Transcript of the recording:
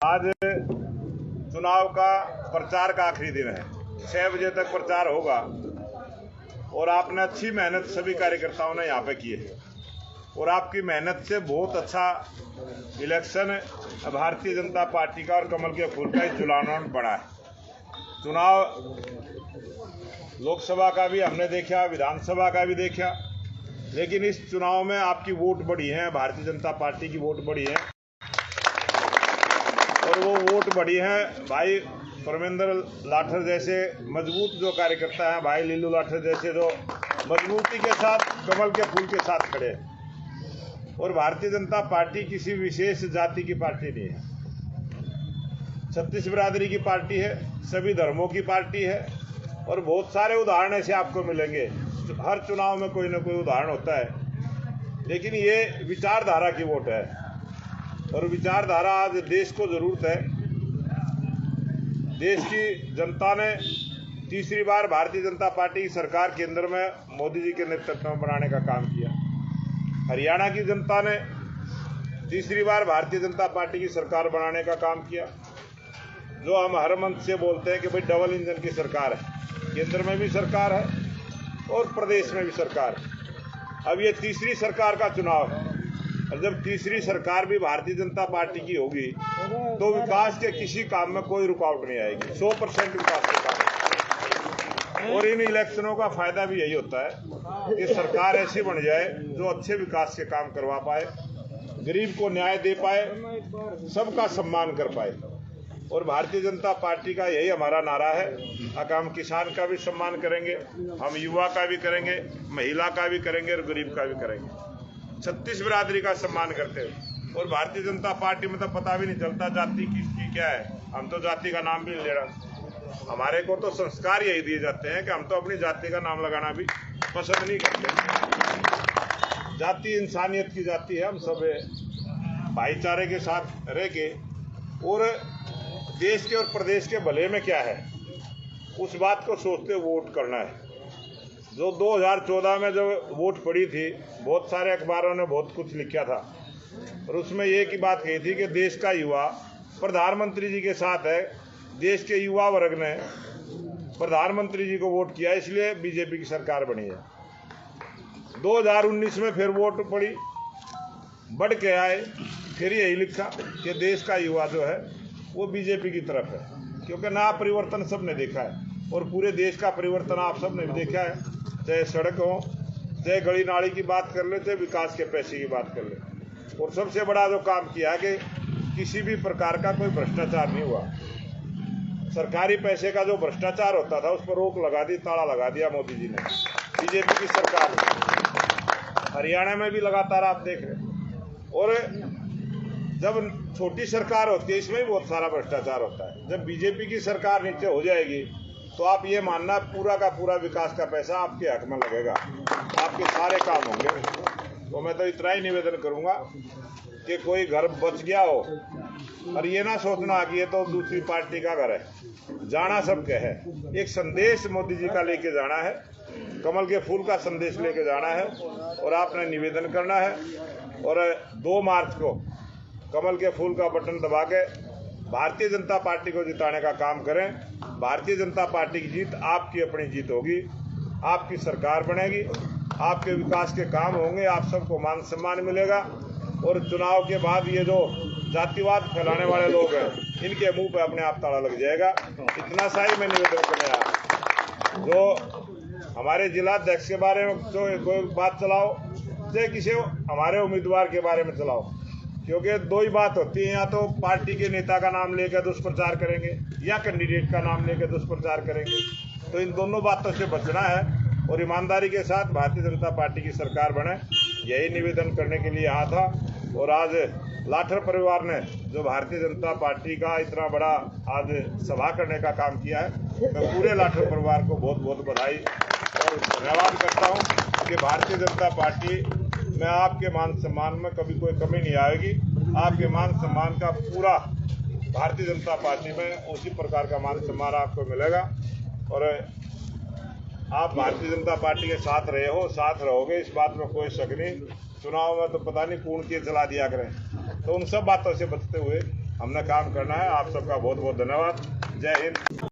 आज चुनाव का प्रचार का आखिरी दिन है। 6 बजे तक प्रचार होगा और आपने अच्छी मेहनत सभी कार्यकर्ताओं ने यहाँ पे की है और आपकी मेहनत से बहुत अच्छा इलेक्शन भारतीय जनता पार्टी का और कमल के फूल का इस चुनाव में बढ़ा है। चुनाव लोकसभा का भी हमने देखा, विधानसभा का भी देखा, लेकिन इस चुनाव में आपकी वोट बढ़ी है, भारतीय जनता पार्टी की वोट बढ़ी है और वो वोट बढ़ी है भाई परमेंद्र लाठर जैसे मजबूत जो कार्यकर्ता हैं, भाई लीलू लाठर जैसे जो मजबूती के साथ कमल के फूल के साथ खड़े हैं। और भारतीय जनता पार्टी किसी विशेष जाति की पार्टी नहीं है, 36 बिरादरी की पार्टी है, सभी धर्मों की पार्टी है और बहुत सारे उदाहरण ऐसे आपको मिलेंगे। हर चुनाव में कोई ना कोई उदाहरण होता है, लेकिन ये विचारधारा की वोट है और विचारधारा आज देश को जरूरत है। देश की जनता ने तीसरी बार भारतीय जनता पार्टी की सरकार केंद्र में मोदी जी के नेतृत्व में बनाने का काम किया। हरियाणा की जनता ने तीसरी बार भारतीय जनता पार्टी की सरकार बनाने का काम किया। जो हम हर मंच से बोलते हैं कि भाई डबल इंजन की सरकार है, केंद्र में भी सरकार है और प्रदेश में भी सरकार है। अब ये तीसरी सरकार का चुनाव है और जब तीसरी सरकार भी भारतीय जनता पार्टी की होगी तो विकास के किसी काम में कोई रुकावट नहीं आएगी। 100% विकास के काम। और इन इलेक्शनों का फायदा भी यही होता है कि सरकार ऐसी बन जाए जो अच्छे विकास के काम करवा पाए, गरीब को न्याय दे पाए, सबका सम्मान कर पाए। और भारतीय जनता पार्टी का यही हमारा नारा है कि हम किसान का भी सम्मान करेंगे, हम युवा का भी करेंगे, महिला का भी करेंगे और गरीब का भी करेंगे। 36 बिरादरी का सम्मान करते हैं और भारतीय जनता पार्टी में तो पता भी नहीं चलता जाति किसकी क्या है। हम तो जाति का नाम भी नहीं ले रहा, हमारे को तो संस्कार यही दिए जाते हैं कि हम तो अपनी जाति का नाम लगाना भी पसंद नहीं करते। जाति इंसानियत की जाति है, हम सब भाईचारे के साथ रह के और देश के और प्रदेश के भले में क्या है उस बात को सोचते वोट करना है। जो 2014 में जब वोट पड़ी थी, बहुत सारे अखबारों ने बहुत कुछ लिखा था और उसमें एक ही बात कही थी कि देश का युवा प्रधानमंत्री जी के साथ है। देश के युवा वर्ग ने प्रधानमंत्री जी को वोट किया, इसलिए बीजेपी की सरकार बनी है। 2019 में फिर वोट पड़ी, बढ़ के आए, फिर यही लिखा कि देश का युवा जो है वो बीजेपी की तरफ है, क्योंकि नया परिवर्तन सबने देखा है और पूरे देश का परिवर्तन आप सबने भी देखा है। चाहे सड़क हो, चाहे गली नाली की बात कर ले, चाहे विकास के पैसे की बात कर ले। और सबसे बड़ा जो काम किया कि किसी भी प्रकार का कोई भ्रष्टाचार नहीं हुआ। सरकारी पैसे का जो भ्रष्टाचार होता था उस पर रोक लगा दी, ताला लगा दिया मोदी जी ने, बीजेपी की सरकार ने। हरियाणा में भी लगातार आप देख रहे। और जब छोटी सरकार होती है इसमें भी बहुत सारा भ्रष्टाचार होता है। जब बीजेपी की सरकार नीचे हो जाएगी तो आप ये मानना पूरा का पूरा विकास का पैसा आपके हक में लगेगा, आपके सारे काम होंगे। तो मैं तो इतना ही निवेदन करूंगा कि कोई घर बच गया हो और ये ना सोचना कि ये तो दूसरी पार्टी का घर है, जाना सबके है। एक संदेश मोदी जी का लेके जाना है, कमल के फूल का संदेश लेके जाना है और आपने निवेदन करना है। और 2 मार्च को कमल के फूल का बटन दबा के भारतीय जनता पार्टी को जिताने का काम करें। भारतीय जनता पार्टी की जीत आपकी अपनी जीत होगी, आपकी सरकार बनेगी, आपके विकास के काम होंगे, आप सबको मान सम्मान मिलेगा। और चुनाव के बाद ये जो जातिवाद फैलाने वाले लोग हैं इनके मुंह पे अपने आप ताला लग जाएगा। इतना सा ही मैं निवेदन करने आया। जो हमारे जिलाध्यक्ष के बारे में जो कोई बात चलाओ, चाहे किसी हमारे उम्मीदवार के बारे में चलाओ, क्योंकि 2 ही बात होती है, या तो पार्टी के नेता का नाम लेकर दुष्प्रचार करेंगे या कैंडिडेट का नाम लेकर दुष्प्रचार करेंगे। तो इन दोनों बातों से बचना है और ईमानदारी के साथ भारतीय जनता पार्टी की सरकार बने, यही निवेदन करने के लिए आया था। और आज लाठर परिवार ने जो भारतीय जनता पार्टी का इतना बड़ा आज सभा करने का काम किया है, मैं पूरे लाठर परिवार को बहुत बहुत बधाई और धन्यवाद करता हूँ कि भारतीय जनता पार्टी में आपके मान सम्मान में कभी कोई कमी नहीं आएगी। आपके मान सम्मान का पूरा भारतीय जनता पार्टी में उसी प्रकार का मान सम्मान आपको मिलेगा और आप भारतीय जनता पार्टी के साथ रहे हो, साथ रहोगे, इस बात में कोई शक नहीं। चुनाव में तो पता नहीं कौन किए चला दिया करें। तो उन सब बातों से बचते हुए हमने काम करना है। आप सबका बहुत बहुत धन्यवाद। जय हिंद।